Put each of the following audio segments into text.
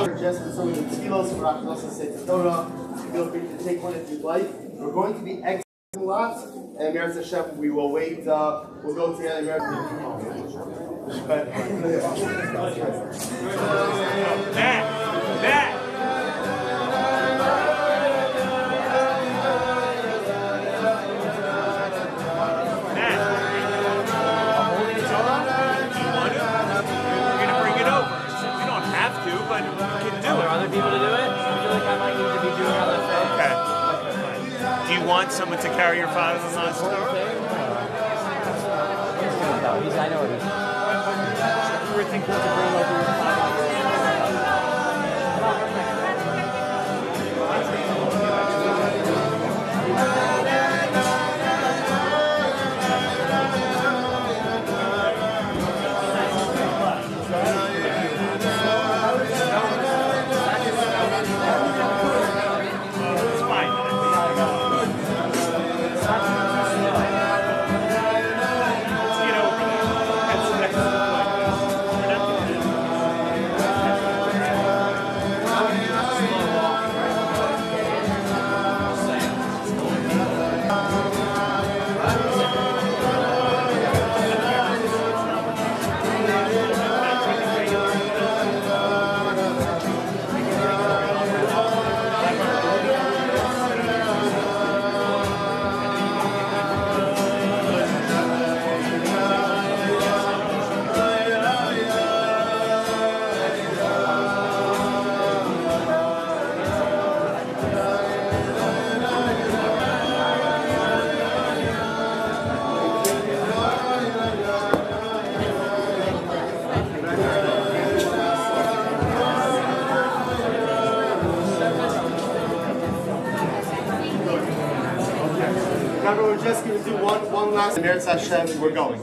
Just for some of the tefillos for Achnos Seder Torah. Feel free to take one if you'd like. We're going to be exiting lots, and Meretz Hashem, we will wait. We'll go together. Matt. People to do it? I feel like I might need to be doing other things. Okay. Do you want someone to carry your files on the store? I know what he's doing. We were thinking to bring over your files. We're just going to do one last Meretz Hashem. We're going.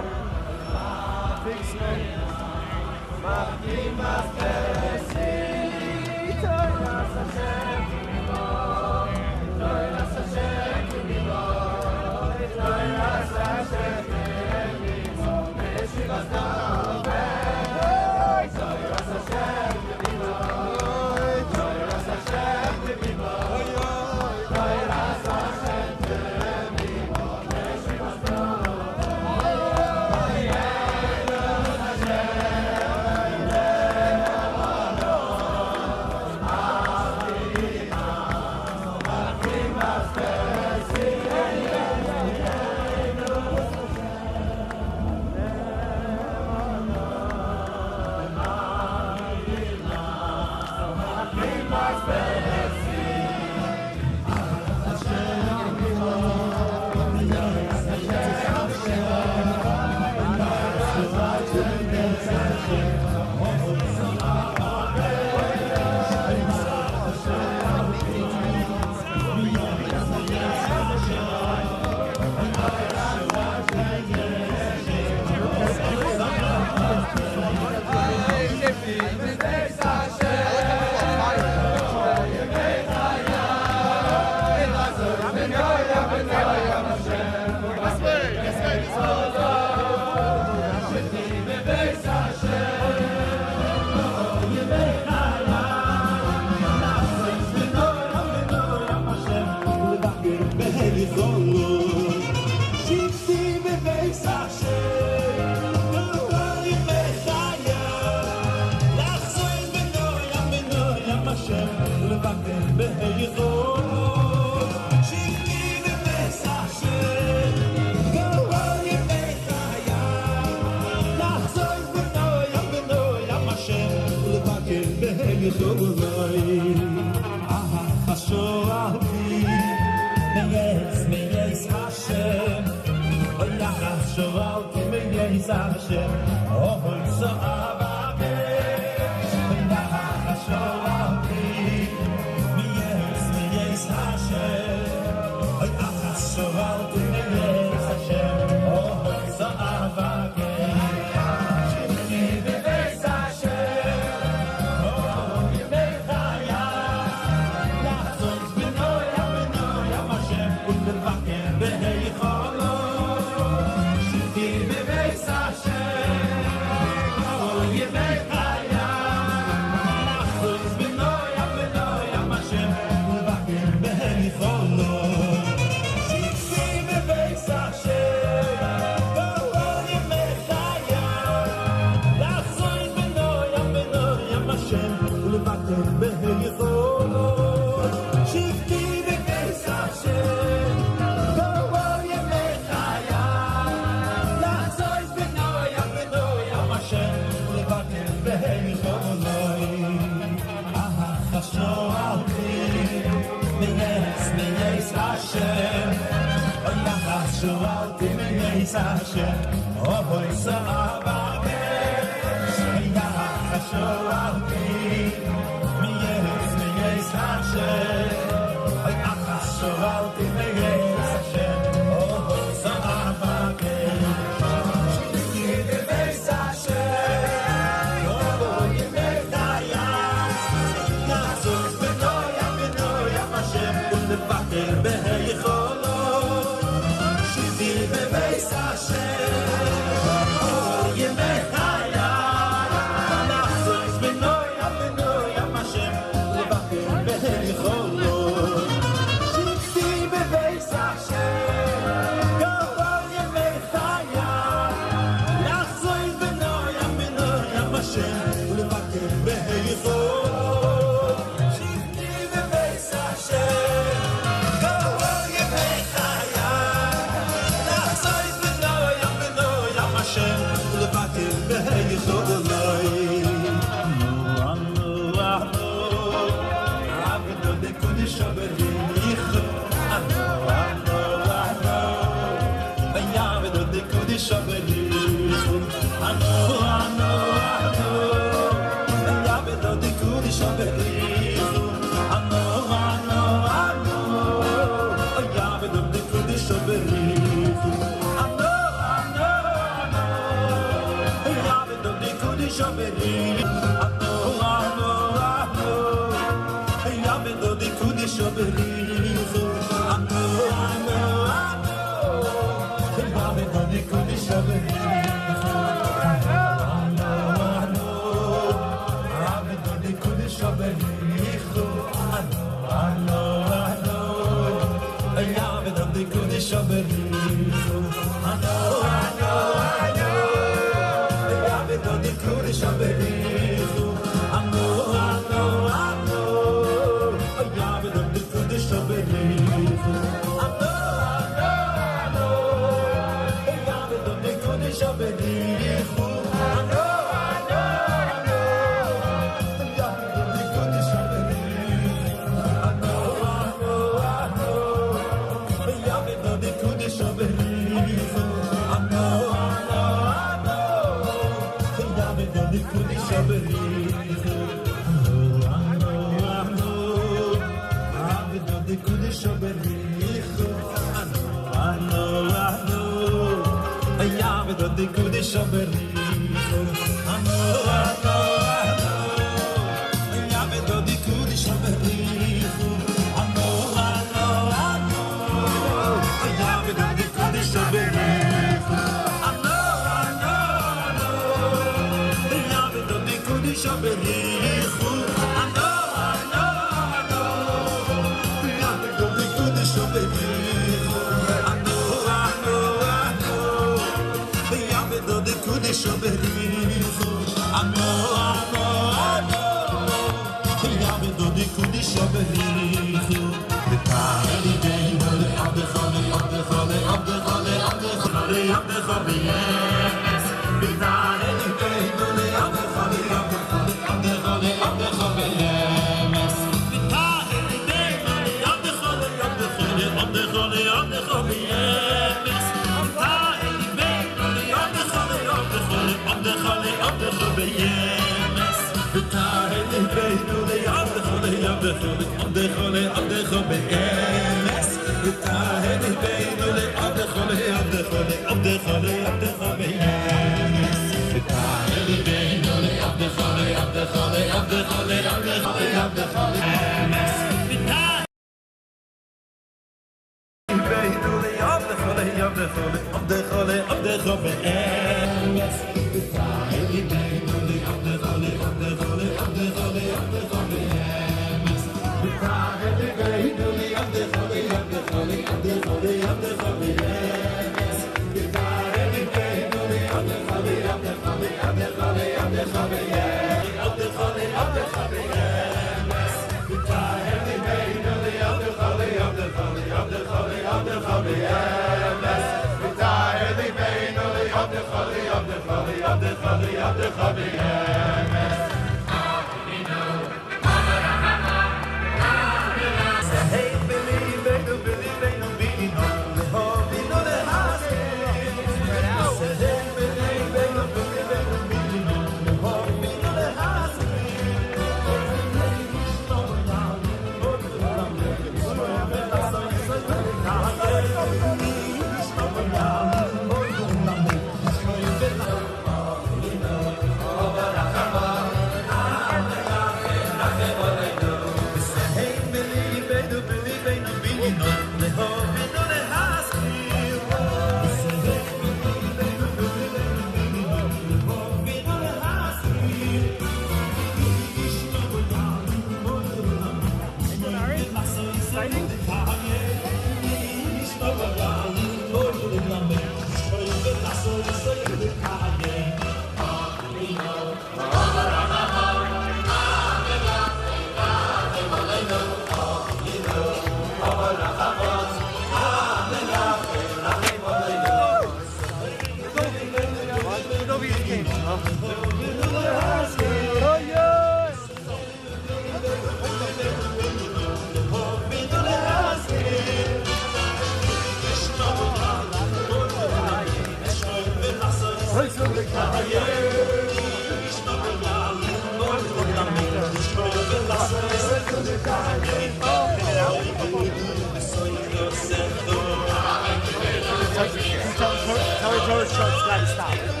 Tell the tourist trucks to stop.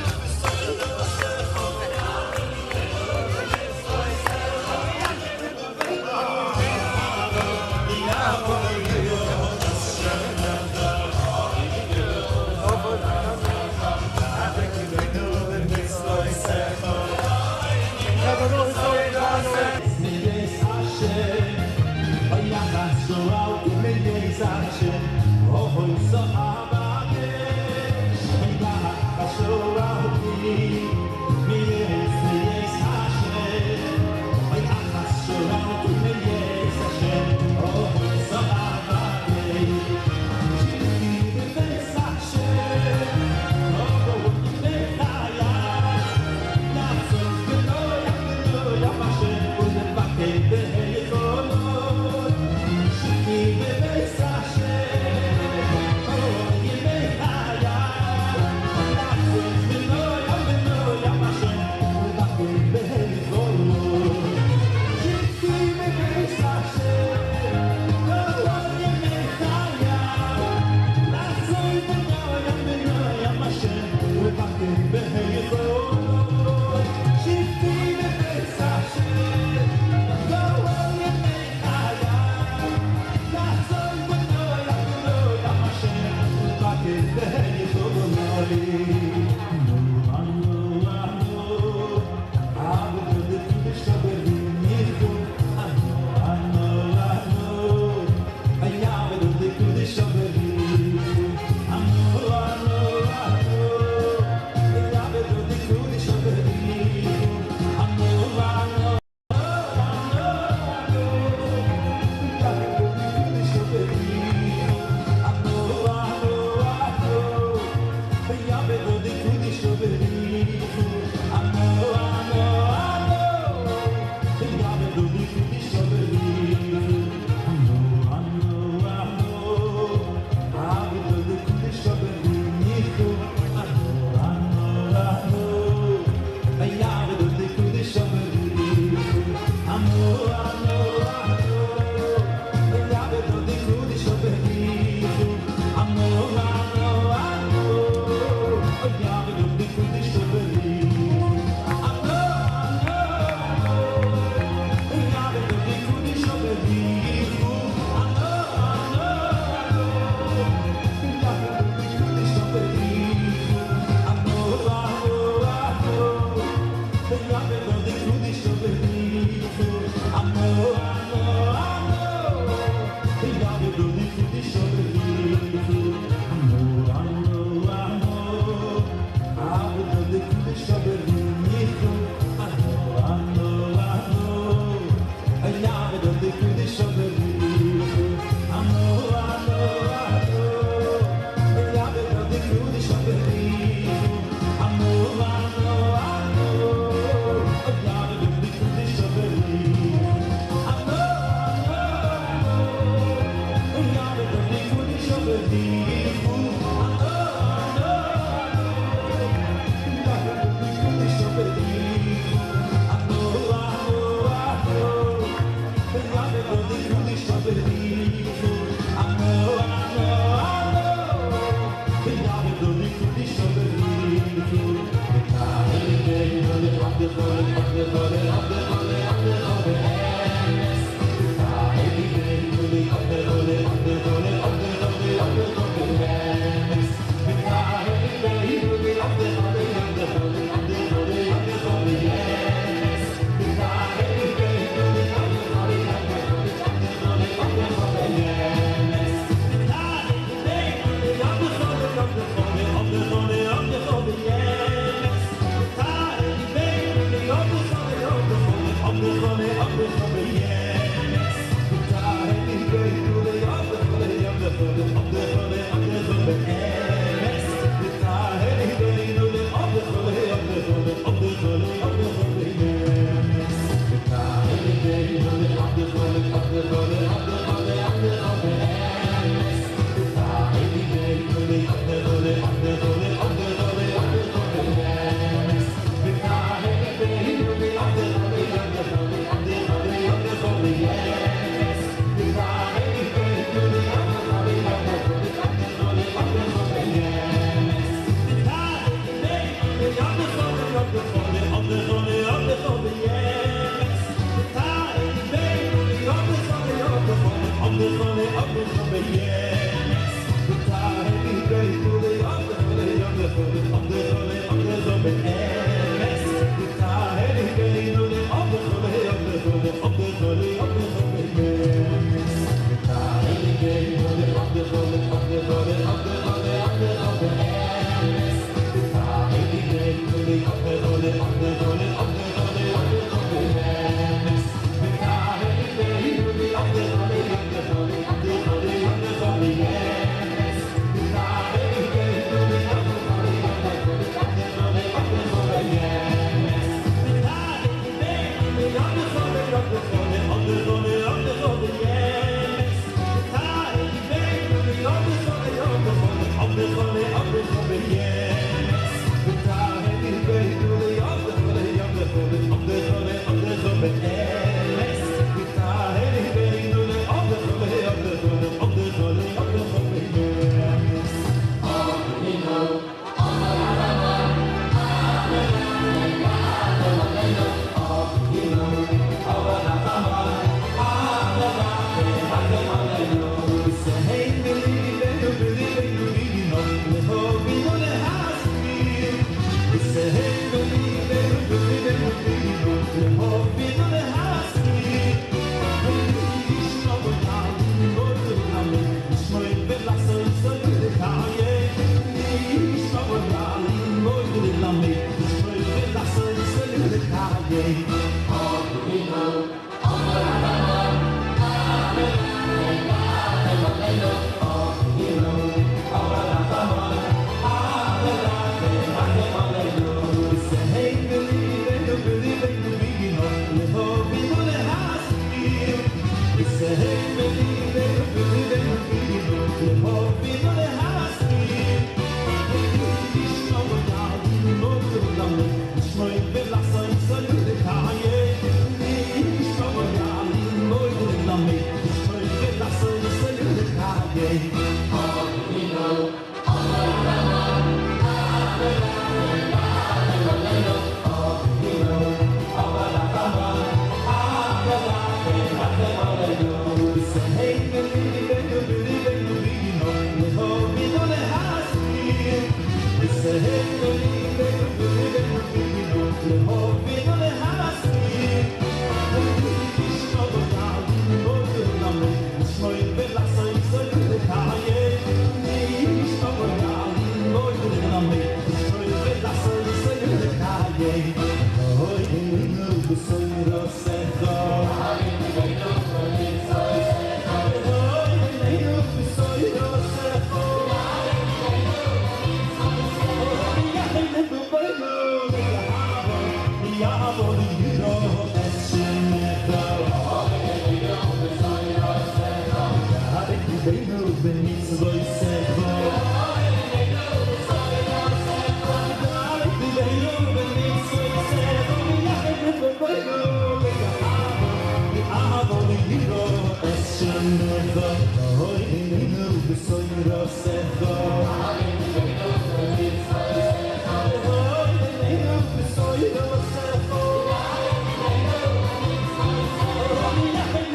Soy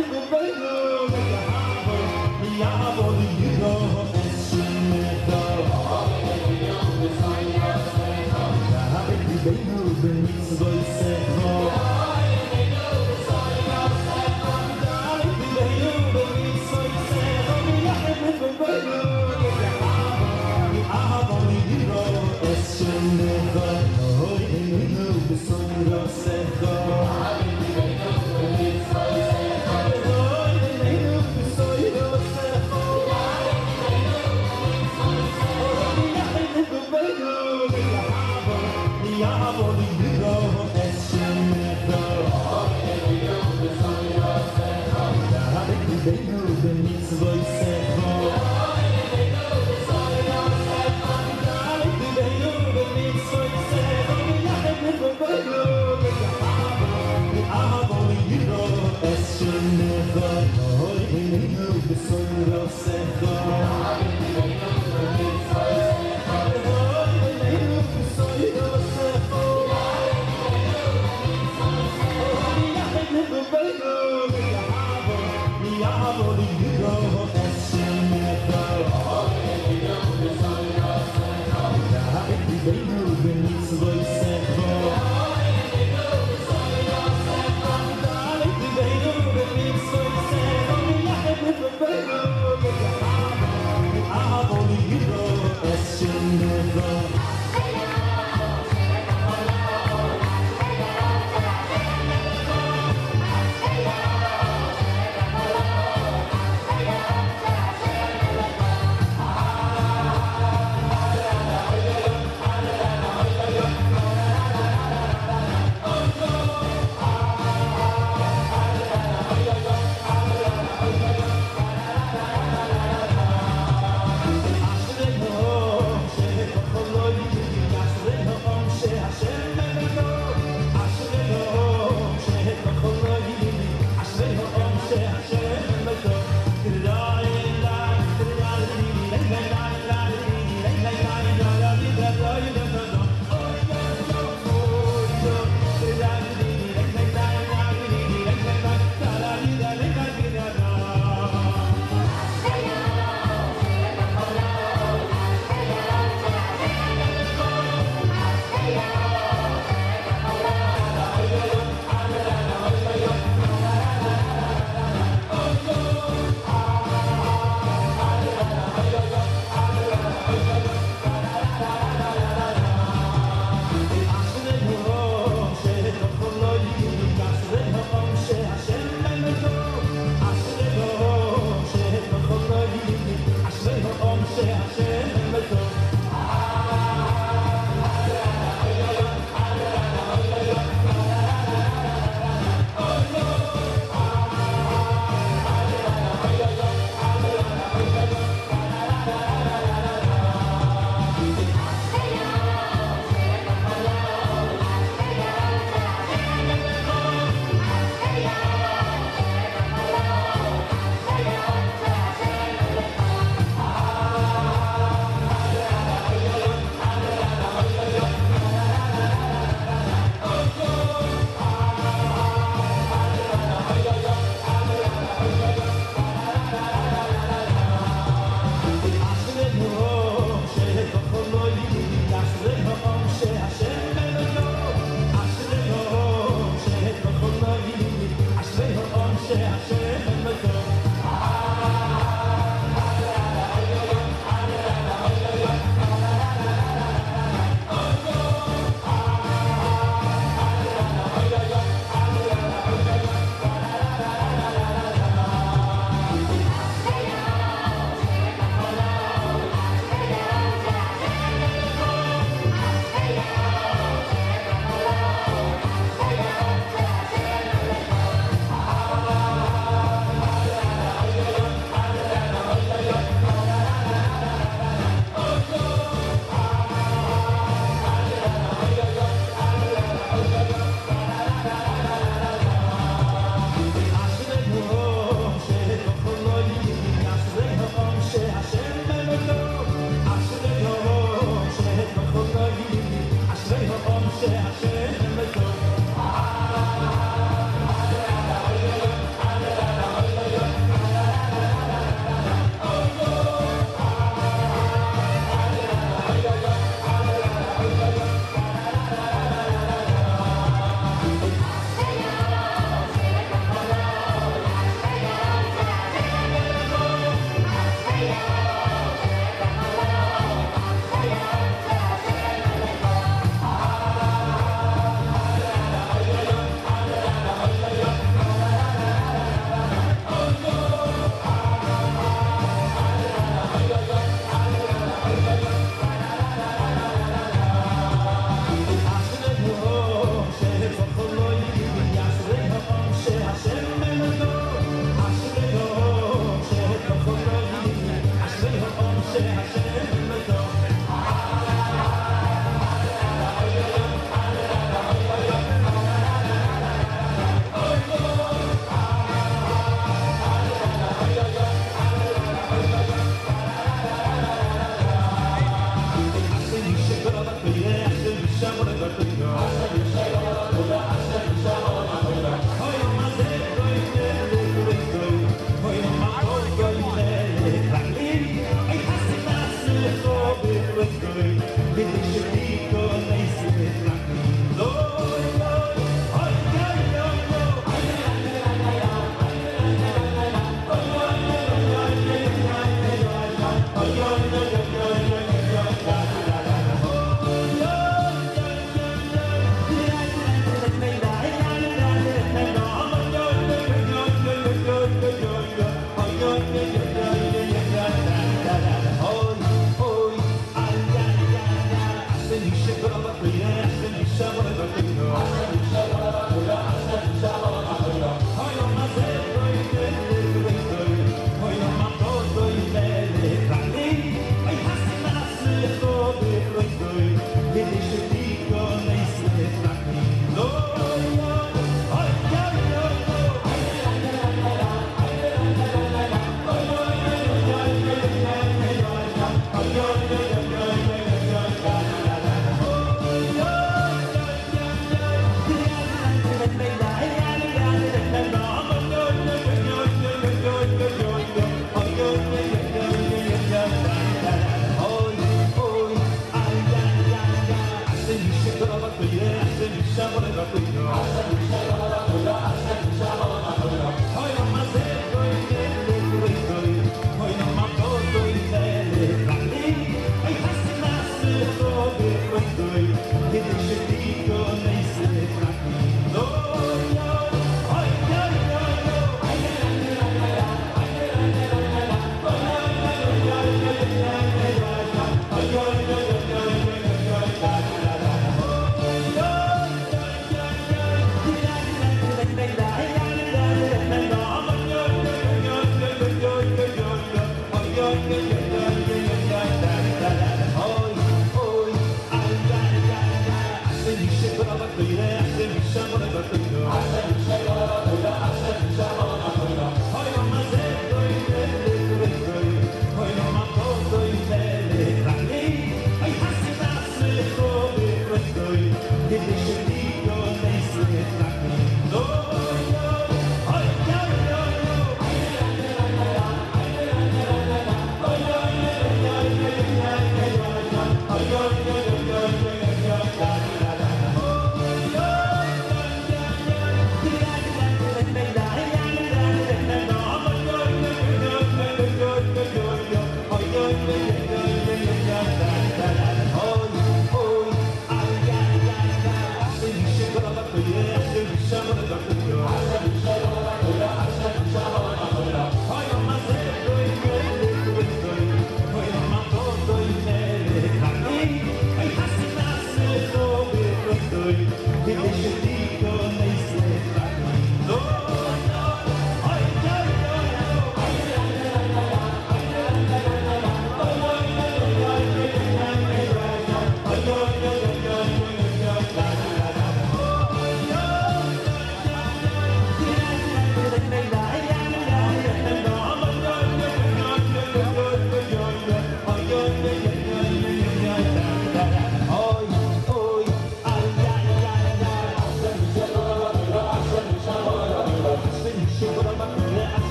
Say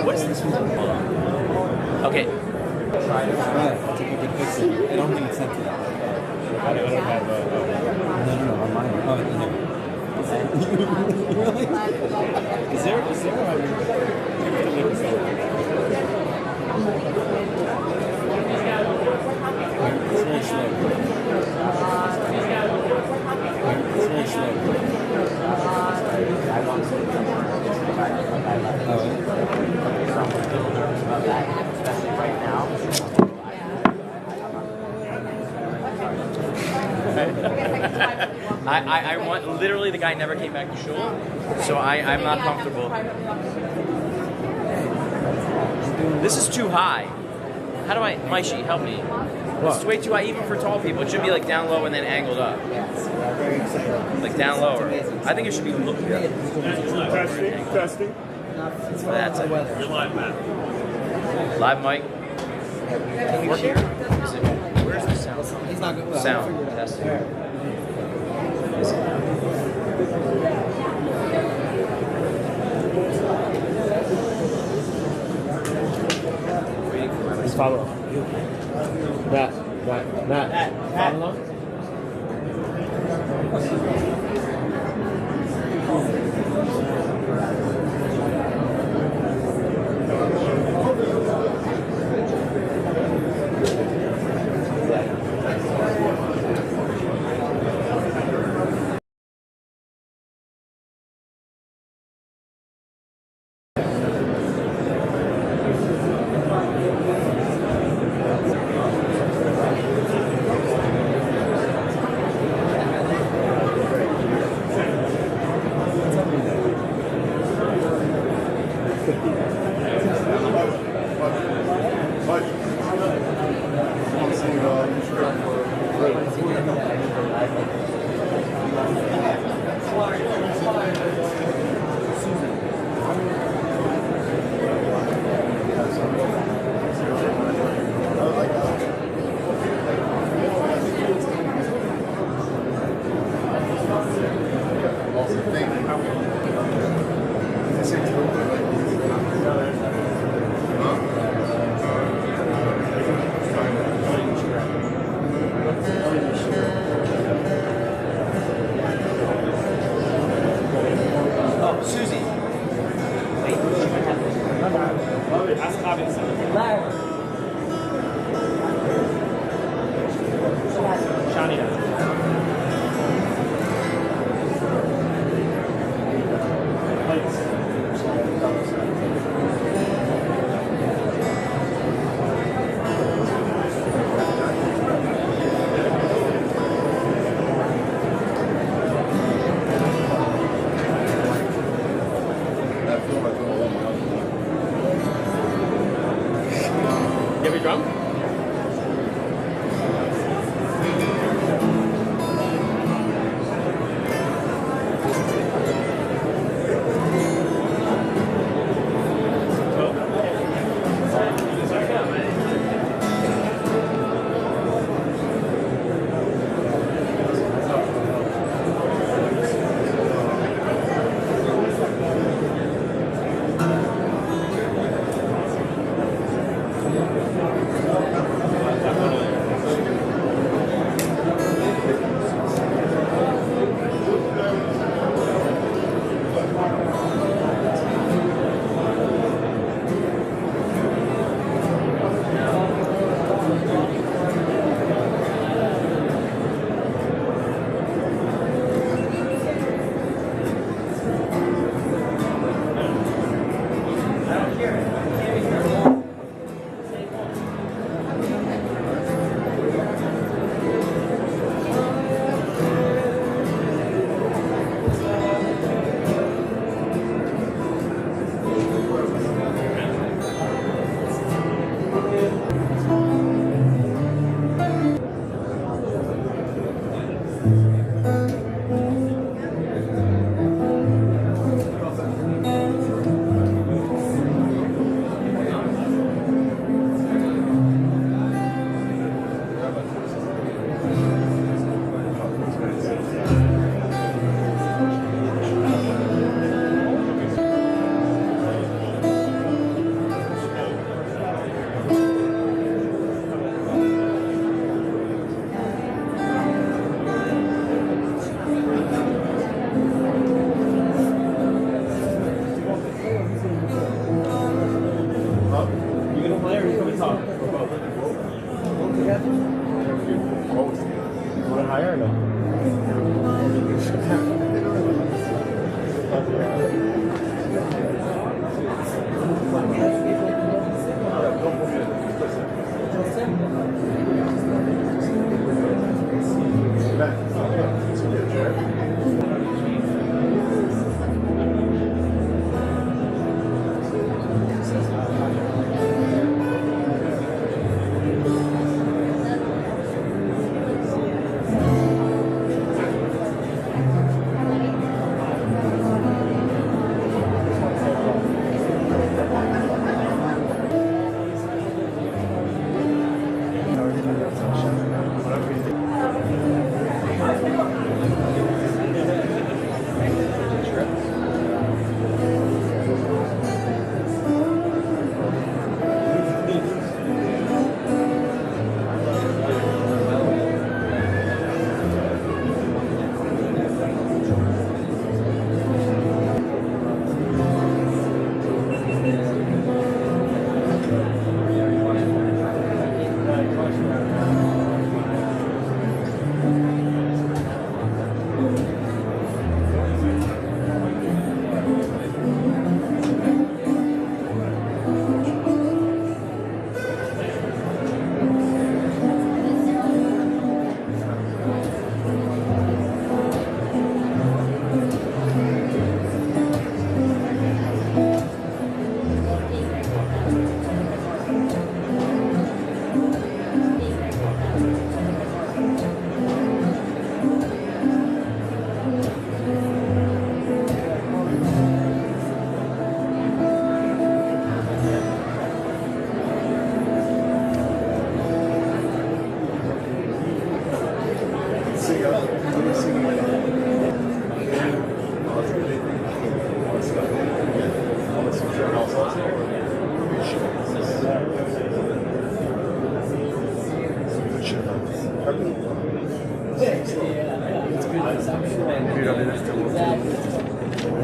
What is this one? Okay. Take a good picture. I don't think it's sent to that. No, on mine. Oh, Is there? It's very slow. It's very slow. Especially right now. I want, literally the guy never came back to shul, so I'm not comfortable. This is too high. How do I, Maishi, help me. This is way too high, even for tall people. It should be like down low and then angled up. Like down lower. I think it should be looking up. Testing. That's it. You're live, Matt. Live mic. Work here? Is it, where's the sound? He's not good. Sound. Testing. Is it? Waiting for my Follow up. Matt. Follow up. Ask Habayis. Chanukas. You have a drum?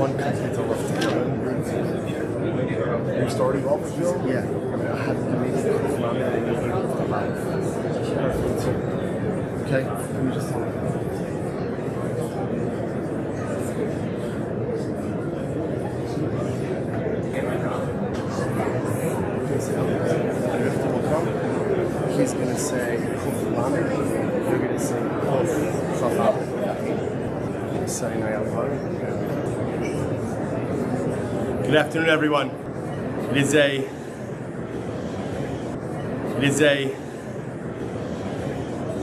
One complete to left. Your story. starting off with you? Yeah. Okay, let me just he's going to say Lamed, you're going to say Chafab. Good afternoon, everyone. It is a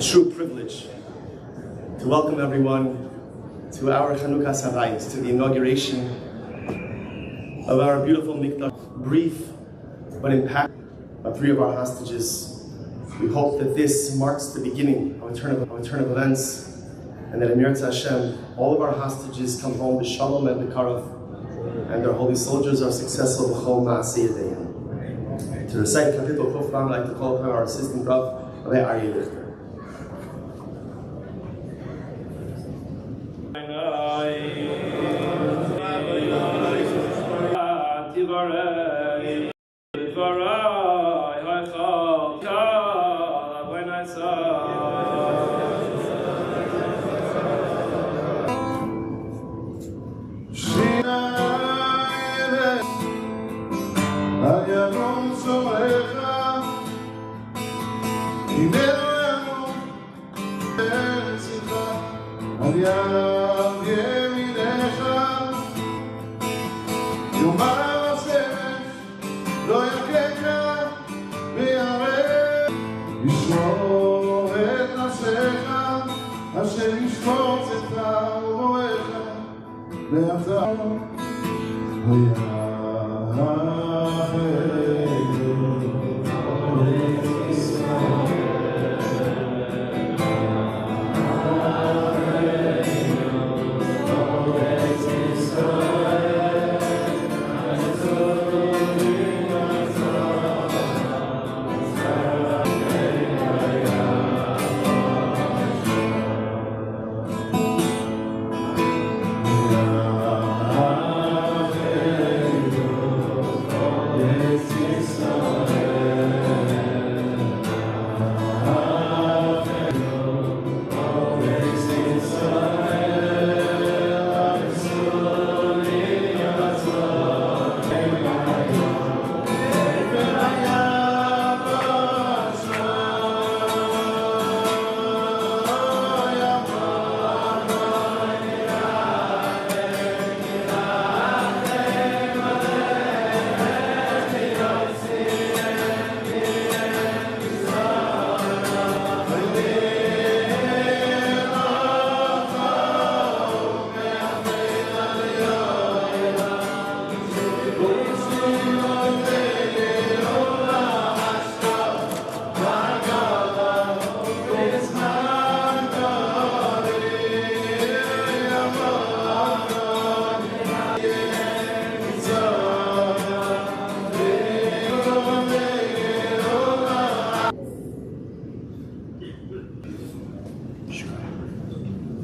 true privilege to welcome everyone to our Chanukas Habayis, to the inauguration of our beautiful mikdash. Brief but impactful of 3 of our hostages. We hope that this marks the beginning of a turn of events, and that Emir Hashem, all of our hostages come home b'shalom and b'karaf, and their holy soldiers are successful b'chol ma'aseh yadayim. To recite Kapitel Kufran, I'd like to call upon our assistant Rav, Rabbi Aryeh Lichter.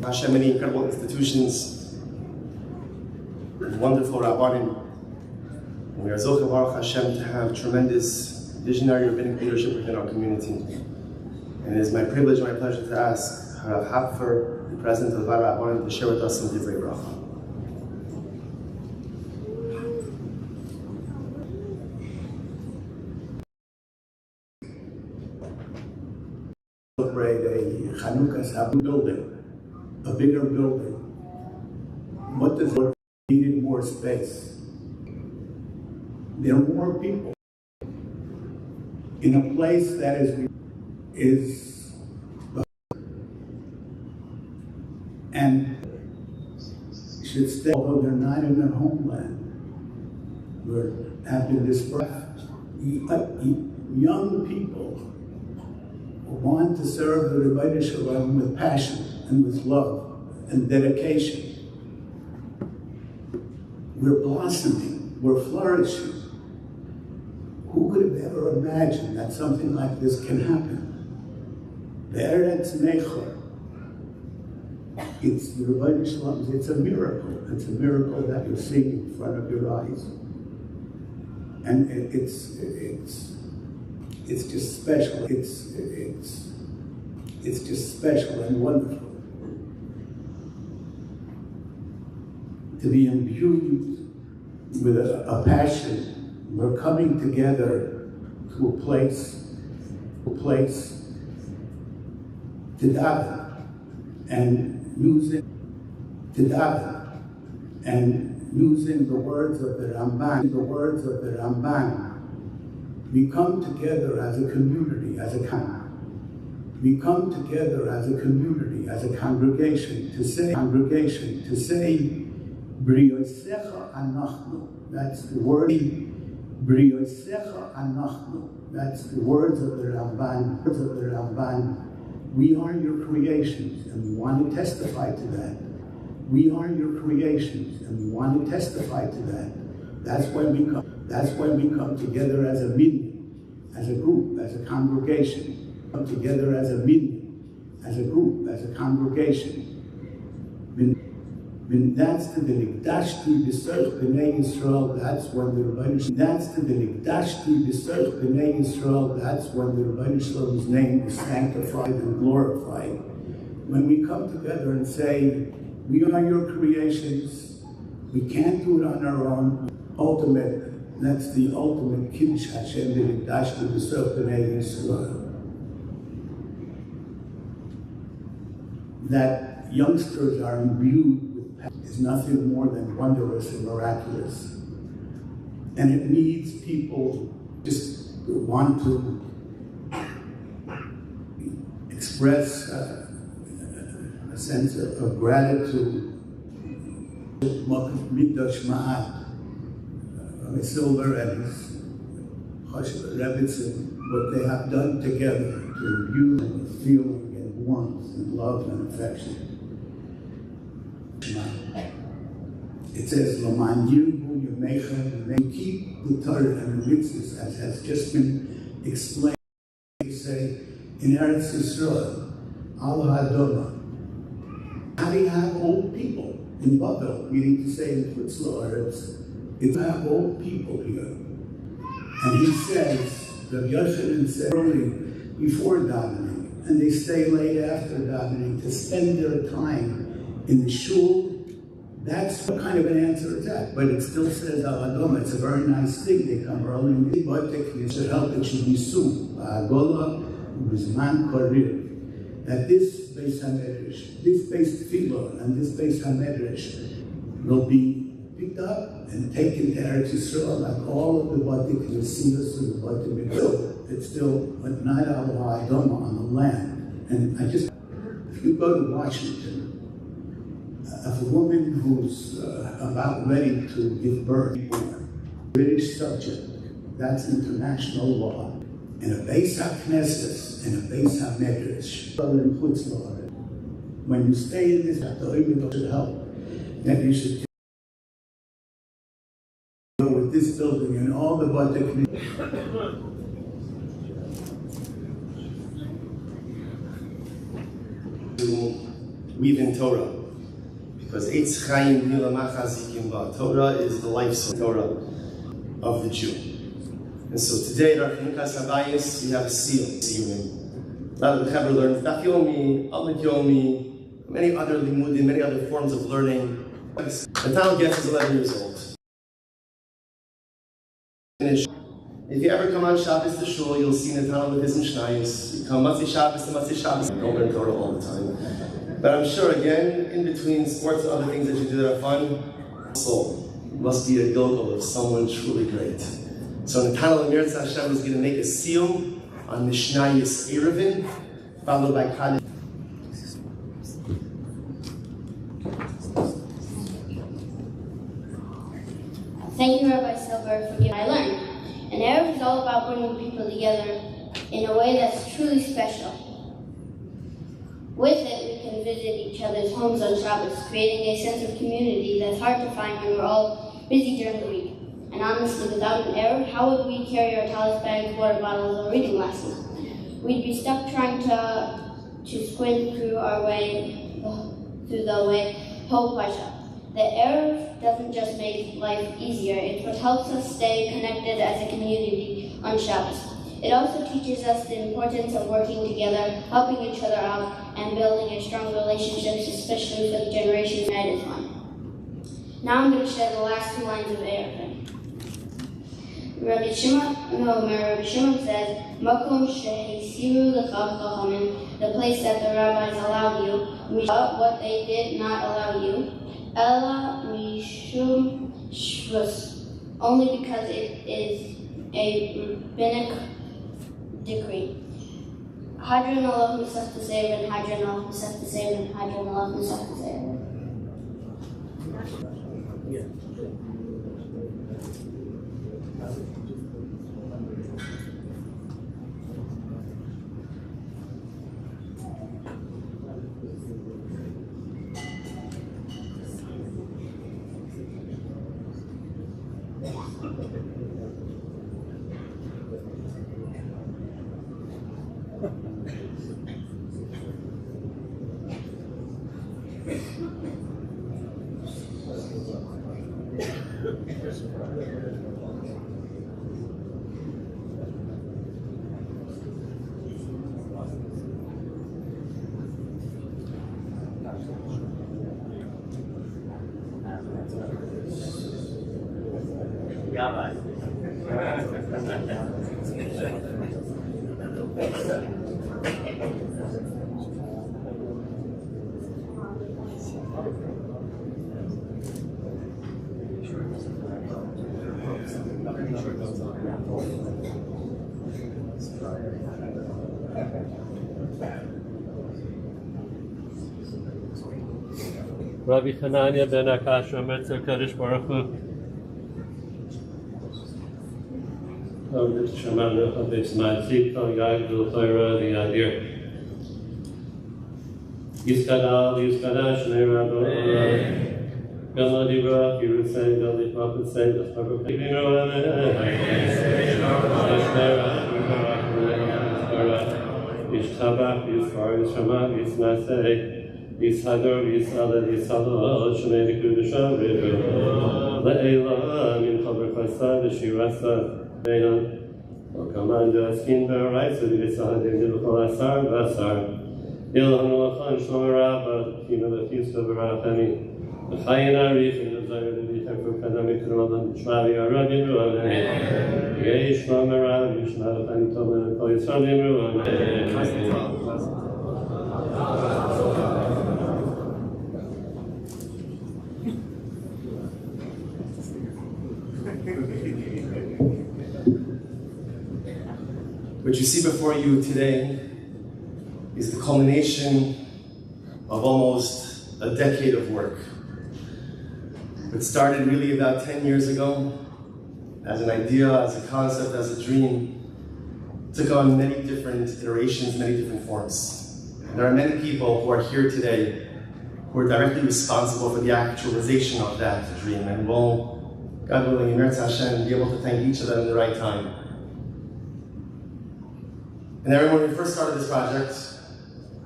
Hashem, many incredible institutions, wonderful rabbanim. We are Zoche Baruch Hashem to have tremendous visionary rabbinic leadership within our community. And it is my privilege and my pleasure to ask Harav Hapfer, the president of the Rabbanim, to share with us some divrei bracha. Celebrate a Chanukas building, a bigger building. What does it needed more space? There are more people in a place that is and should stay, although they're not in their homeland. We're after this young people who want to serve the Rebbeinu Shalom with passion and with love and dedication. We're blossoming, we're flourishing. Who could have ever imagined that something like this can happen? Be'eretz Nechor. It's the Rebbeinu Shalom, it's a miracle. It's a miracle that you're seeing in front of your eyes. And it's just special. It's just special and wonderful to be imbued with a passion. We're coming together to a place to daven and using the words of the Ramban. We come together as a community, as a congregation to say, Briosecha anachnu. That's the word. Briosecha anachnu. That's the words of the Ramban. We are your creations, and we want to testify to that. We are your creations, and we want to testify to that. That's why we come. That's why we come together as a minyan, as a group, as a congregation. Come together as a minyan, as a group, as a congregation. That's the Nikdashti B'Serch B'nai Yisrael. That's when the Rebbeinu Shalom's name is sanctified and glorified. When we come together and say, we are your creations, we can't do it on our own. That's the ultimate Kiddush Hashem, the Nikdashti B'Serch B'nai Yisrael. That youngsters are imbued is nothing more than wondrous and miraculous. And it needs people just want to express a sense of gratitude. Mikdash Ma'at, Silver and his Rebbitzin, what they have done together to imbue them with feeling and warmth and love and affection. It says, "L'man yirbu yamecha," they keep the Torah and the mitzvahs, as has just been explained. They say in Eretz Yisrael, Al Hadoma. How do you have old people in Babel? Meaning to say in Futzlar, it's have old people here. And he says, the Yochanan said early before davening, and they stay late after davening to spend their time in the shul. That's what kind of an answer it's at, but it still says Al Adoma. It's a very nice thing. They come early in the Batik, you should help it should be soon. Agola, Bizman Korir. That this Beis HaMedrash, this Beis Tefillah, and this Beis HaMedrash will be picked up and taken to Eretz Yisrael like all of the Batik Yesivas of the Batik. It's still not Al Adoma on the land. And if you go to Washington, of a woman who's about ready to give birth, British subject, that's international law. In a Beis HaKnesses, in a Beis HaMedrash, when you stay in this, you should help. Then you should go with this building and all the budget. Weave in Torah. Because Eitz Chaim Nilamacha Zikim Ba. Torah is the life source of the Jew. And so today at our Chanukas Habayis, we have a seal. A lot of the Chaver learns Daf Yomi, Amud Yomi, many other limudim, many other forms of learning. The town gets is 11 years old. If you ever come on Shabbos to Shul, you'll see Natan with his Mishnayos. You come Matzei Shabbos to Matzei Shabbos. You don't learn Torah all the time. But I'm sure, again, in between sports and other things that you do that are fun, soul must be a gilgal of someone truly great. So Nathaniel Amir Hashem is going to make a seal on Mishnayos Eruvin, followed by Kaddish. Thank you, Rabbi Silver, for giving I learned. And Eruv is all about bringing people together in a way that's truly special. With it, we can visit each other's homes on Shabbos, creating a sense of community that's hard to find when we're all busy during the week. And honestly, without an Eruv, how would we carry our talis bags, water bottles, or reading glasses? We'd be stuck trying to squint through our way, through the way whole Parsha. The Erev doesn't just make life easier, it's what helps us stay connected as a community on Shabbos. It also teaches us the importance of working together, helping each other out, and building a strong relationships, especially for the generation that is one. Now I'm going to share the last 2 lines of Erev. Rabbi Shimon says, Makom shehisiru l'cha chachamim, the place that the rabbis allowed you, what they did not allow you, ela mishum shvus, only because it is a rabbinic decree. Hadron Allah Musaf to say, and Hadron Allah Musaf to say, and Hadron Allah Musaf to say. Rabbi Hanania ben Akash Omer Tzar Kadosh Baruch Hu. Shaman Lecha Beis Ma'azik Kol Yai V'L Torah V'Yadir. Yiskadal Yiskadash Shnei Rabbo. Gala Divrach Yerusay Galit Mapet Say L'Chbaruch Ha'Gvino Yishtabach Yisfar Yishama Yisnasei Yishador Yisala Yisala Shemei Kudusha Rivu Le'ela Min Chaber Chasa V'Shirasa Beyan Okamanda Askin B'Arai Sudi V'Sahadim Nidukol Asar V'Asar Ilhan L'Chan Shlomo Rabba Kino L'Fisto B'Rachani L'Chayin Arif in the Zayr L'Vitek V'Kadami K'Ramadan Shmavi Arabim Ru'amen Yesh Shlomo Rabba Yishma L'Chayin Tov L'Kol Yisraelim Ru'amen. What you see before you today is the culmination of almost a decade of work. It started really about 10 years ago as an idea, as a concept, as a dream. It took on many different iterations, many different forms. And there are many people who are here today who are directly responsible for the actualization of that dream. And we'll, God willing, in Eretz Hashem, be able to thank each of them in the right time. And then when we first started this project,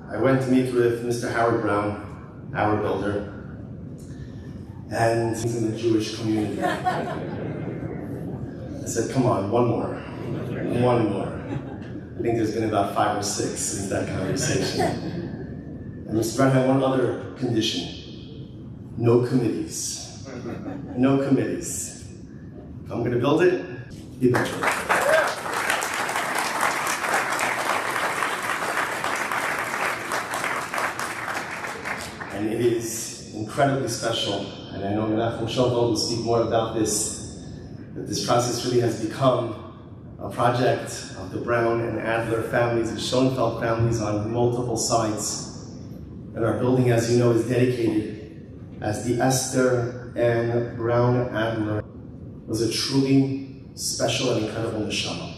I went to meet with Mr. Howard Brown, our builder, and he's in the Jewish community. I said, come on, one more. I think there's been about 5 or 6 since that conversation. And Mr. Brown had one other condition: no committees. No committees. If I'm going to build it, you build it. And it is incredibly special, and I know Menachem Shlomo will speak more about this, that this process really has become a project of the Brown and Adler families, the Schoenfeld families on multiple sides. And our building, as you know, is dedicated as the Esther and Brown Adler was a truly special and incredible neshama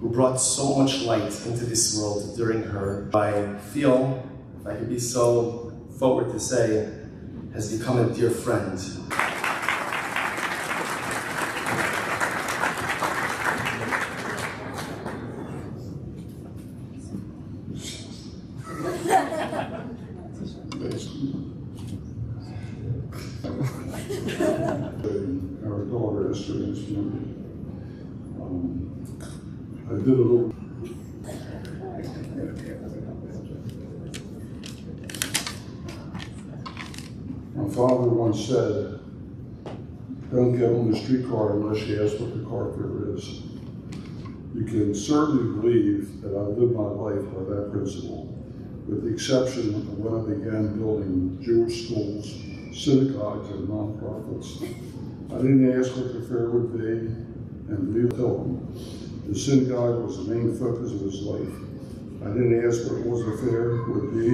who brought so much light into this world during her. I feel, if I could be so forward to say, has become a dear friend. daughter Esther in this movie. I did a little. My father once said, "Don't get on the streetcar unless you ask what the car fare is." You can certainly believe that I lived my life by that principle, with the exception of when I began building Jewish schools, synagogues, and nonprofits. I didn't ask what the fare would be, and believe it or not, the synagogue was the main focus of his life. I didn't ask what the fare would be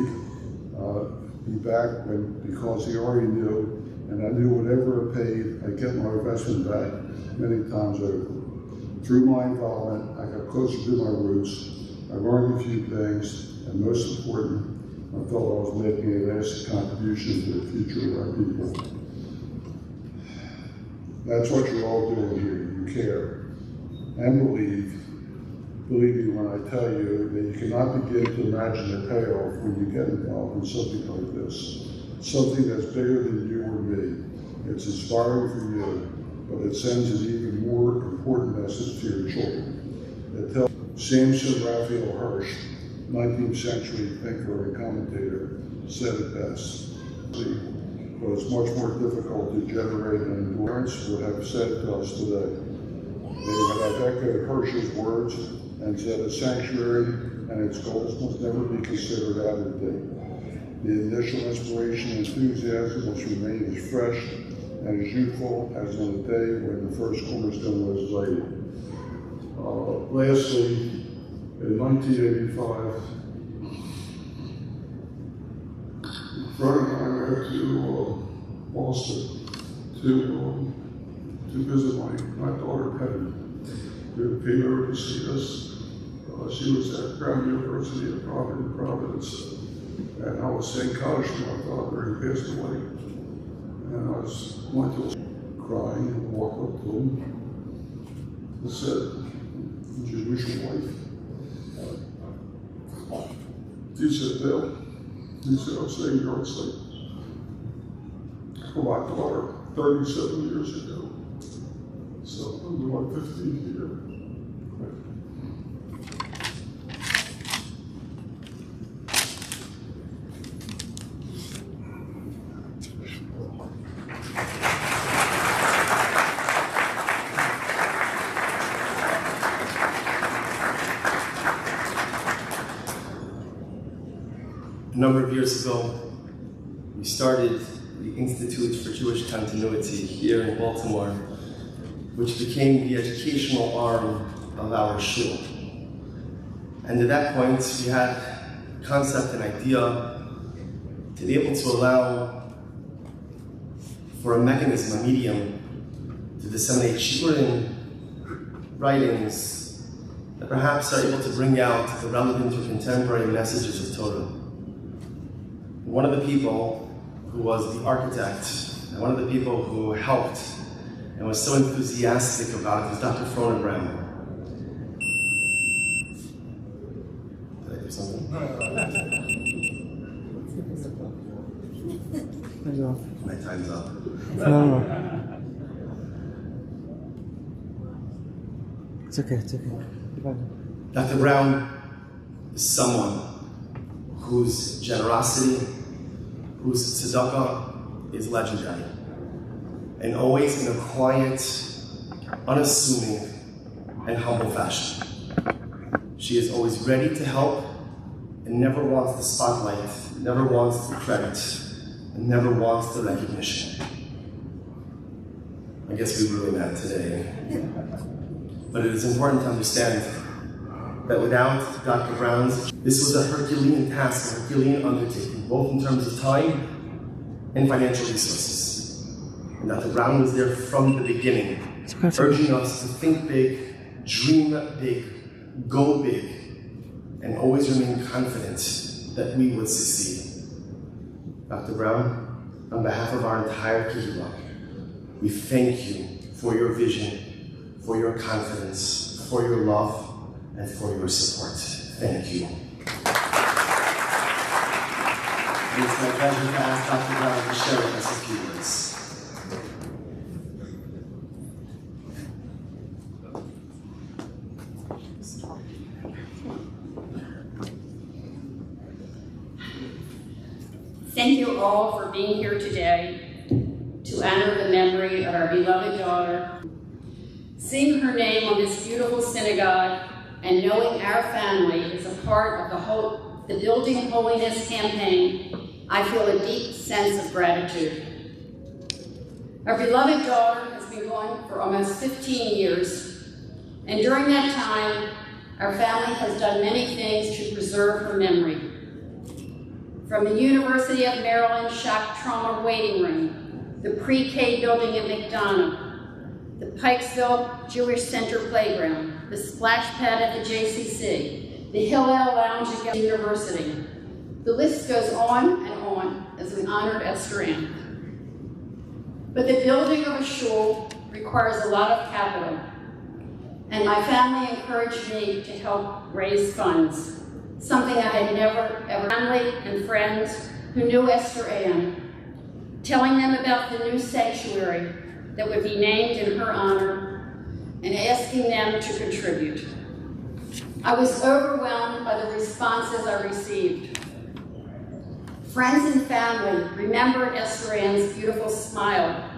back because he already knew, and I knew whatever I paid, I'd get my investment back many times over. Through my involvement, I got closer to my roots. I learned a few things, and most important, I felt I was making a lasting contribution to the future of our people. That's what you're all doing here. You care and believe me when I tell you that you cannot begin to imagine the payoff when you get involved in something like this. Something that's bigger than you or me. It's inspiring for you, but it sends an even more important message to your children. It tells Samson Raphael Hirsch, 19th century thinker and commentator, said it best. But it's much more difficult to generate an endurance would have said to us today. They would have echoed Hirsch's words and said a sanctuary and its goals must never be considered out of date. The initial inspiration and enthusiasm must remain as fresh and as youthful as on the day when the first cornerstone was laid. Lastly, in 1985, Fred and I went to Boston to visit my daughter Penny. They came over to see us. She was at Brown University in Providence, and I was saying college to my father. He passed away, and I went to crying and walked up to him and said, "Did you wish your wife?" He said, "Bill," he said, "I'm saying yard sale for my daughter 37 years ago. So I'm doing 15 here." A number of years ago, we started the Institute for Jewish Continuity here in Baltimore, which became the educational arm of our shul. And at that point, we had a concept and idea to be able to allow for a mechanism, a medium, to disseminate shiurim, writings, that perhaps are able to bring out the relevant or contemporary messages of Torah. One of the people who was the architect, and one of the people who helped and was so enthusiastic about it was Dr. Fronebrand. Did I do something? My time's up. No. It's okay, it's okay. Dr. Brown is someone whose generosity, whose tzedakah is legendary. And always in a quiet, unassuming, and humble fashion. She is always ready to help and never wants the spotlight, never wants the credit, and never wants the recognition. I guess we ruined that today. But it is important to understand that without Dr. Brown's, this was a Herculean task, a Herculean undertaking, both in terms of time and financial resources. And Dr. Brown was there from the beginning, urging us to think big, dream big, go big, and always remain confident that we would succeed. Dr. Brown, on behalf of our entire Kehillah, we thank you for your vision, for your confidence, for your love, and for your support. Thank you. It's my pleasure to ask Dr. Brown to share with us a few words. Thank you all for being here today to honor the memory of our beloved daughter. Seeing her name on this beautiful synagogue and knowing our family is a part of the Building Holiness campaign, I feel a deep sense of gratitude. Our beloved daughter has been gone for almost 15 years, and during that time, our family has done many things to preserve her memory. From the University of Maryland Shock Trauma Waiting Room, the pre-K building in McDonough, the Pikesville Jewish Center Playground, the splash pad at the JCC, the Hillel Lounge at the University. The list goes on and on as we honored Esther Ann. But the building of a shul requires a lot of capital, and my family encouraged me to help raise funds, something I had never, ever. Family and friends who knew Esther Ann, telling them about the new sanctuary that would be named in her honor, and asking them to contribute. I was overwhelmed by the responses I received. Friends and family remembered Esther Ann's beautiful smile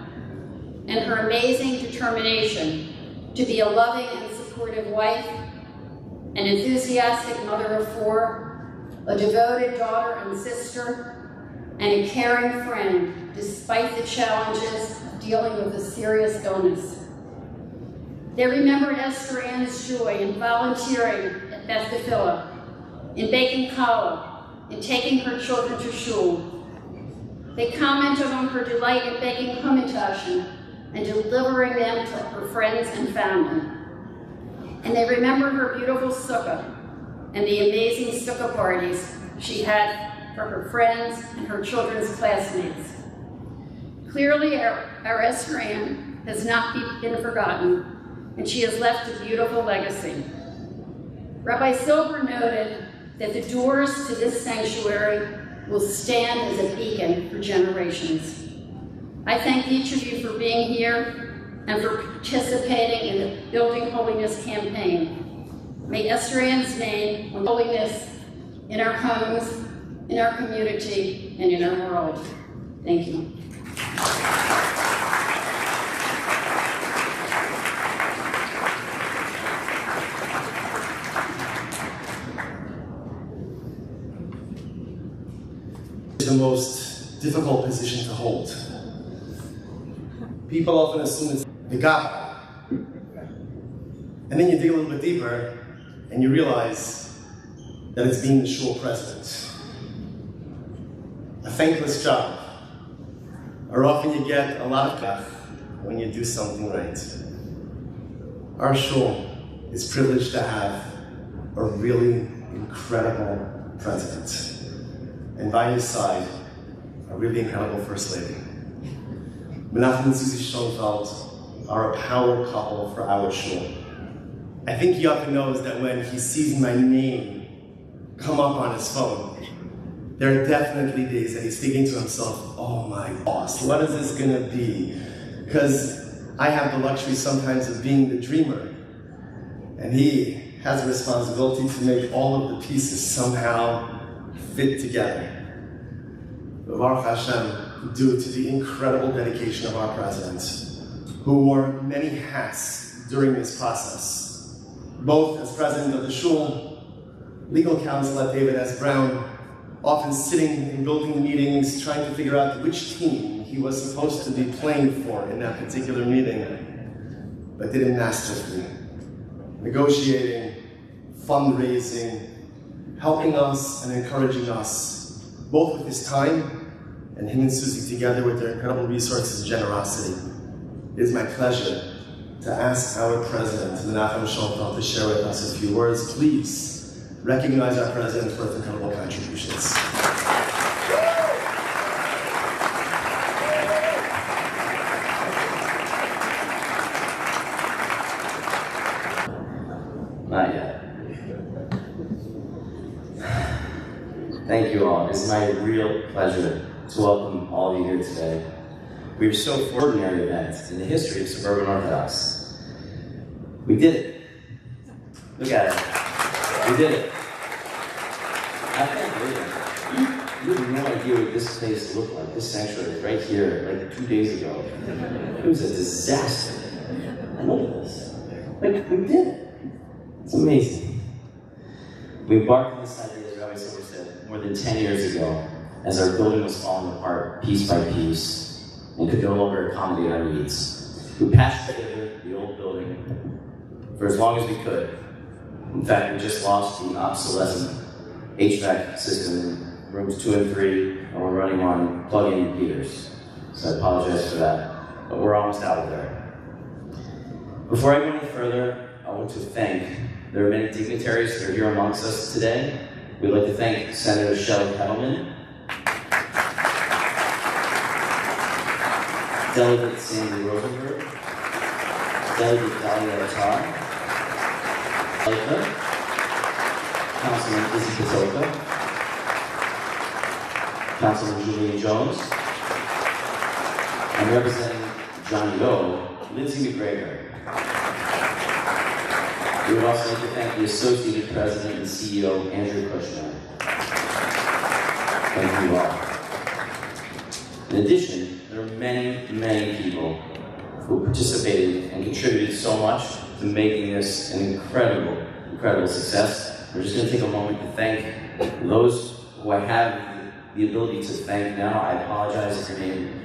and her amazing determination to be a loving and supportive wife, an enthusiastic mother of 4, a devoted daughter and sister, and a caring friend despite the challenges of dealing with a serious illness. They remembered Esther Ann's joy in volunteering at Beth Tefillah, in baking challah, in taking her children to shul. They commented on her delight in baking hamantaschen and delivering them to her friends and family. And they remember her beautiful sukkah and the amazing sukkah parties she had for her friends and her children's classmates. Clearly, our Esther Ann has not been forgotten, and she has left a beautiful legacy. Rabbi Silber noted that the doors to this sanctuary will stand as a beacon for generations. I thank each of you for being here and for participating in the Building Holiness campaign. May Esther Ann's name on holiness in our homes, in our community, and in our world. Thank you. The most difficult position to hold. People often assume it's the God. And then you dig a little bit deeper and you realize that it's being the shul president. A thankless job. Or often you get a lot of kach when you do something right. Our shul is privileged to have a really incredible president. And by his side, a really incredible First Lady. Menachem and Susie Schoenfeld are a power couple for our shul. I think he often knows that when he sees my name come up on his phone, there are definitely days that he's thinking to himself, oh my boss, what is this gonna be? Because I have the luxury sometimes of being the dreamer, and he has a responsibility to make all of the pieces somehow fit together. But Baruch Hashem, due to the incredible dedication of our president, who wore many hats during this process, both as president of the shul, legal counsel at David S. Brown, often sitting in building meetings trying to figure out which team he was supposed to be playing for in that particular meeting, but did it masterfully. Negotiating, fundraising, helping us and encouraging us, both with his time and him and Susie together with their incredible resources and generosity. It is my pleasure to ask our president, Menachem Schoenfeld, to share with us a few words. Please recognize our president for his incredible contributions. Not yet. Thank you all. It's my real pleasure to welcome all of you here today. We are so ordinary event in the history of Suburban Orthodox. We did it. Look at it. We did it. I can't believe it. You have no idea what this place looked like, this sanctuary right here, like 2 days ago. It was a disaster. And look at this. Like, we did it. It's amazing. We embarked on this idea, as Rabbi Silver said, more than 10 years ago, as our building was falling apart piece by piece and could no longer accommodate our needs. We patched together the old building for as long as we could. In fact, we just lost the obsolescent HVAC system in rooms 2 and 3, and we're running on plug-in heaters. So I apologize for that, but we're almost out of there. Before I go any further, I want to thank, there are many dignitaries that are here amongst us today. We'd like to thank Senator Shelley Kettleman, Delegate Sandy Rosenberg, Delegate Dalia Attar, Councilman Izzy Patoka, Councilman Julian Jones, and representing John Doe, Lindsay McGregor. We would also like to thank the Associated President and CEO, Andrew Kushner. Thank you all. In addition, there are many, many people who participated and contributed so much to making this an incredible, incredible success. We're just going to take a moment to thank those who I have the ability to thank now. I apologize if your name.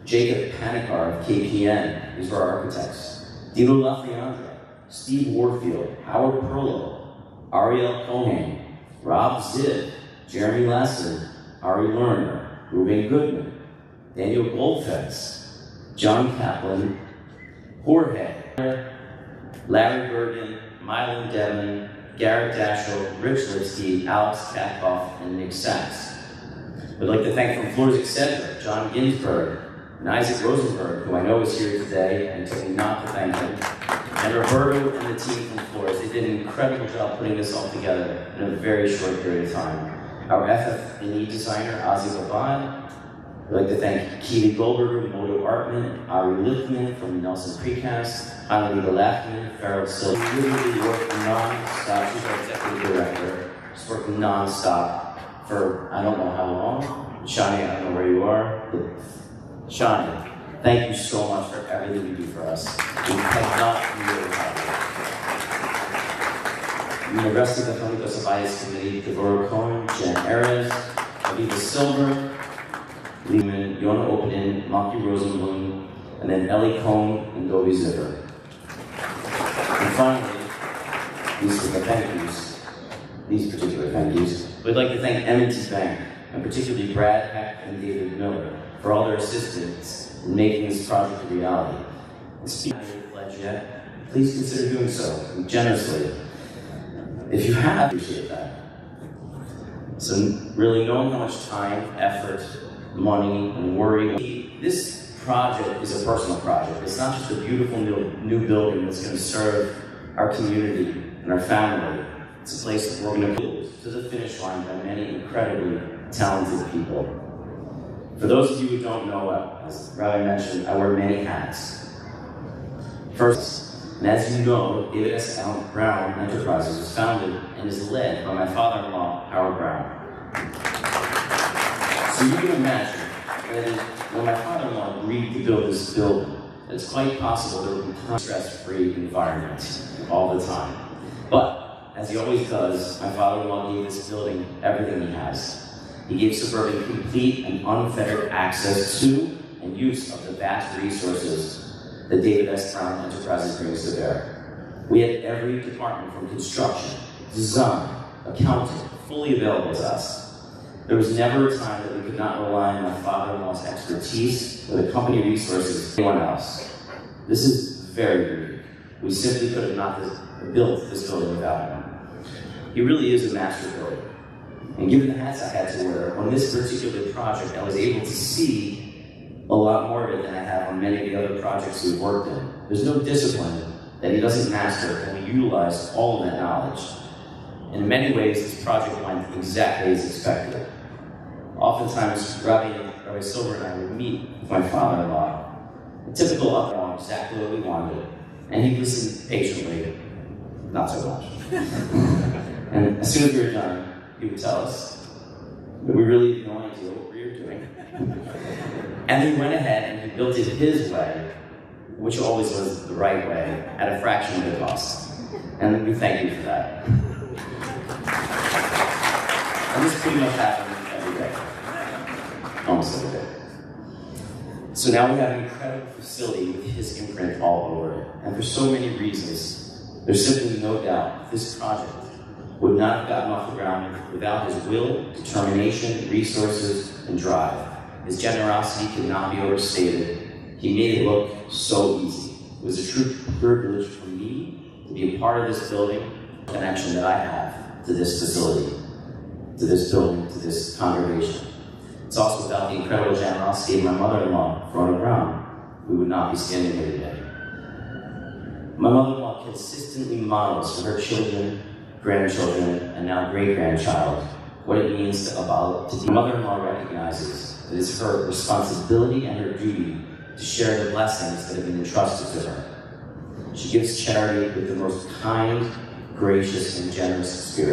Jacob Panikar of KPN, these were our architects. Dino Lafayandra, Steve Warfield, Howard Perlow, Ariel Cohen, Rob Ziv, Jeremy Lasser, Ari Lerner, Ruben Goodman, Daniel Goldfest, John Kaplan, Jorge, Larry Bergen, Mylon Devon, Garrett Dashel, Rich Lipsky, Alex Katkoff, and Nick Sachs. We'd like to thank from Floors Etc., John Ginsberg, and Isaac Rosenberg, who I know is here today, and it took me not to thank him, and Roberto and the team from Floors. They did an incredible job putting this all together in a very short period of time. Our FF&E designer, Ozzy Babad. We'd like to thank Keely Goldberger, Moto Artman, Ari Liftman from Nelson Precast, Annalita Laffman, Farrell Silva. We literally worked non-stop. She's our executive director. She's worked non-stop for I don't know how long. Shani, I don't know where you are, but Shani, thank you so much for everything you do for us. We cannot do it without you. And the rest of the Chanukas Habayis committee, Devorah Cohen, Jen Erez, Aviva Silver, Lehman, Yona Opanin, Maki Rosenblum, and then Ellie Cohn and Gobi Zipper. And finally, these are the thank yous, these particular thank yous. We'd like to thank M&T Bank, and particularly Brad Heck and David Miller, for all their assistance in making this project a reality. And speaking of your pledge yet, please consider doing so generously. If you have, I appreciate that. So really knowing how much time, effort, money, and worry. This project is a personal project. It's not just a beautiful new building that's going to serve our community and our family. It's a place that we're going to build to the finish line by many incredibly talented people. For those of you who don't know, as Rabbi mentioned, I wear many hats. First, and as you know, David S. Allen Brown Enterprises was founded and is led by my father-in-law, Howard Brown. So you can imagine that when my father-in-law agreed to build this building, it's quite possible there would be stress-free environment all the time. But, as he always does, my father-in-law gave this building everything he has. He gave Suburban complete and unfettered access to and use of the vast resources that David S. Brown Enterprises brings to bear. We had every department from construction, design, accounting, fully available to us. There was never a time that we could not rely on my father-in-law's expertise or the company resources of anyone else. This is very unique. We simply could have not built this building without him. He really is a master builder. And given the hats I had to wear, on this particular project, I was able to see a lot more of it than I have on many of the other projects we've worked in. There's no discipline that he doesn't master, and we utilize all of that knowledge. In many ways, this project went exactly as expected. Oftentimes, Rabbi Silver and I would meet with my father-in-law, a typical up-and-down, exactly what we wanted, and he listened patiently, not so much. And as soon as we were done, he would tell us, We really have no idea what we were doing. And he went ahead and he built it his way, which always was the right way, at a fraction of the cost. And we thank you for that. And this pretty much happens every day. Almost every day. So now we have an incredible facility with his imprint all over it. And for so many reasons, there's simply no doubt this project would not have gotten off the ground without his will, determination, resources, and drive. His generosity could not be overstated. He made it look so easy. It was a true privilege for me to be a part of this building, the connection that I have to this facility, to this building, to this congregation. It's also about the incredible generosity of my mother-in-law, Rona Brown. We would not be standing here today. My mother-in-law consistently models for her children, grandchildren, and now great-grandchild what it means to abolish. My mother-in-law recognizes that it's her responsibility and her duty to share the blessings that have been entrusted to her. She gives charity with the most kind, gracious, and generous spirit.